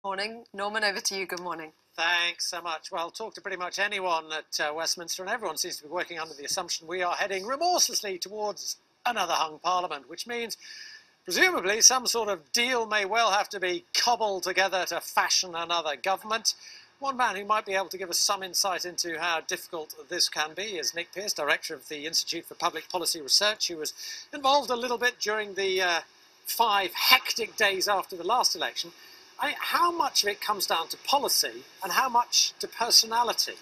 Morning. Norman, over to you. Good morning. Thanks so much. Well, talk to pretty much anyone at Westminster and everyone seems to be working under the assumption we are heading remorselessly towards another hung parliament, which means presumably some sort of deal may well have to be cobbled together to fashion another government. One man who might be able to give us some insight into how difficult this can be is Nick Pearce, Director of the Institute for Public Policy Research, who was involved a little bit during the 5 hectic days after the last election. How much of it comes down to policy and how much to personality?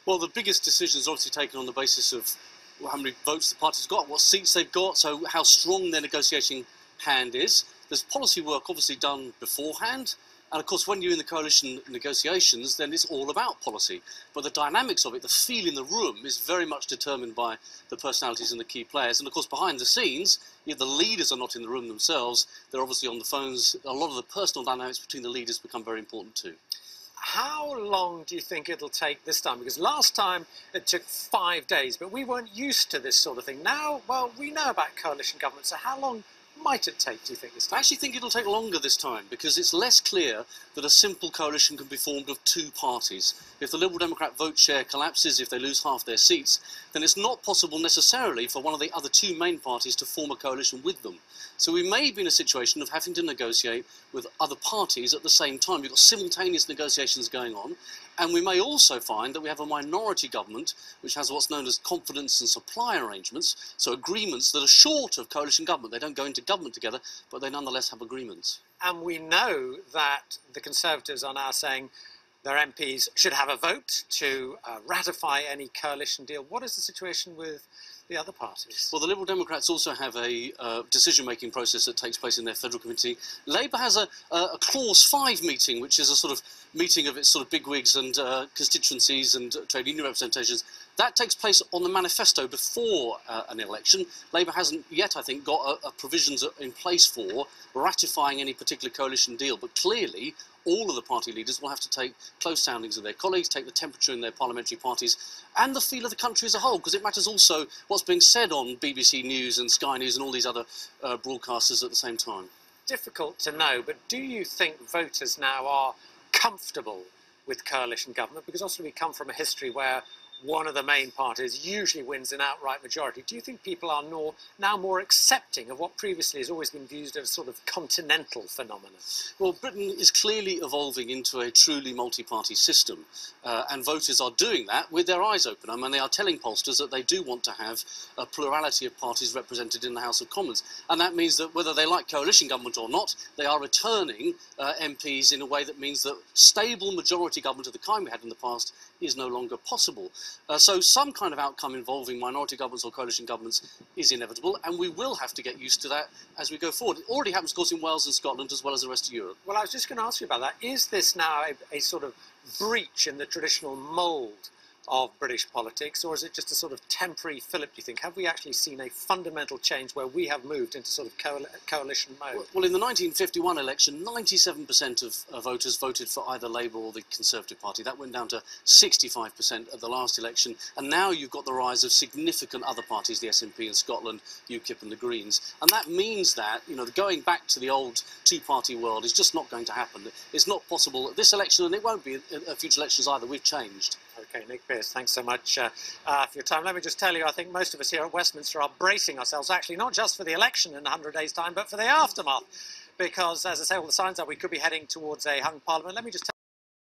Well, the biggest decision is obviously taken on the basis of how many votes the party's got, what seats they've got, so how strong their negotiating hand is. There's policy work obviously done beforehand, and of course when you're in the coalition negotiations then it's all about policy. But the dynamics of it, the feel in the room, is very much determined by the personalities and the key players. And of course behind the scenes, the leaders are not in the room themselves, they're obviously on the phones. A lot of the personal dynamics between the leaders become very important too. How long do you think it'll take this time? Because last time it took 5 days, but we weren't used to this sort of thing. Now, well, we know about coalition government, so how long might it take, do you think, this time? I actually think it'll take longer this time because it's less clear that a simple coalition can be formed of 2 parties. If the Liberal Democrat vote share collapses, if they lose half their seats, then it's not possible necessarily for one of the other 2 main parties to form a coalition with them. So we may be in a situation of having to negotiate with other parties at the same time. You've got simultaneous negotiations going on, and we may also find that we have a minority government which has what's known as confidence and supply arrangements, so agreements that are short of coalition government. They don't go into government together, but they nonetheless have agreements. And we know that the Conservatives are now saying their MPs should have a vote to ratify any coalition deal. What is the situation with the other parties? Well, the Liberal Democrats also have a decision-making process that takes place in their federal committee. Labour has a Clause 5 meeting, which is a sort of meeting of its sort of bigwigs and constituencies and trade union representations. That takes place on the manifesto before an election. Labour hasn't yet, I think, got provisions in place for ratifying any particular coalition deal, but clearly all of the party leaders will have to take close soundings of their colleagues, take the temperature in their parliamentary parties and the feel of the country as a whole, because it matters also what's being said on BBC News and Sky News and all these other broadcasters at the same time. Difficult to know, but do you think voters now are comfortable with coalition government? Because also we come from a history where one of the main parties usually wins an outright majority. Do you think people are now more accepting of what previously has always been viewed as a sort of continental phenomenon? Well, Britain is clearly evolving into a truly multi-party system, and voters are doing that with their eyes open. I mean, they are telling pollsters that they do want to have a plurality of parties represented in the House of Commons, and that means that whether they like coalition government or not, they are returning MPs in a way that means that stable majority government of the kind we had in the past is no longer possible. So some kind of outcome involving minority governments or coalition governments is inevitable, and we will have to get used to that as we go forward. It already happens, of course, in Wales and Scotland as well as the rest of Europe. Well, I was just going to ask you about that. Is this now a sort of breach in the traditional mould of British politics, or is it just a sort of temporary fillip, do you think? Have we actually seen a fundamental change where we have moved into sort of coalition mode? Well, in the 1951 election, 97% of voters voted for either Labour or the Conservative Party. That went down to 65% at the last election, and now you've got the rise of significant other parties, the SNP in Scotland, UKIP and the Greens, and that means that, going back to the old 2-party world is just not going to happen. It's not possible at this election, and it won't be at future elections either. We've changed. Okay, Nick Pearce, thanks so much for your time. Let me just tell you, I think most of us here at Westminster are bracing ourselves, actually, not just for the election in 100 days' time, but for the aftermath. Because, as I say, all the signs are we could be heading towards a hung parliament. Let me just tell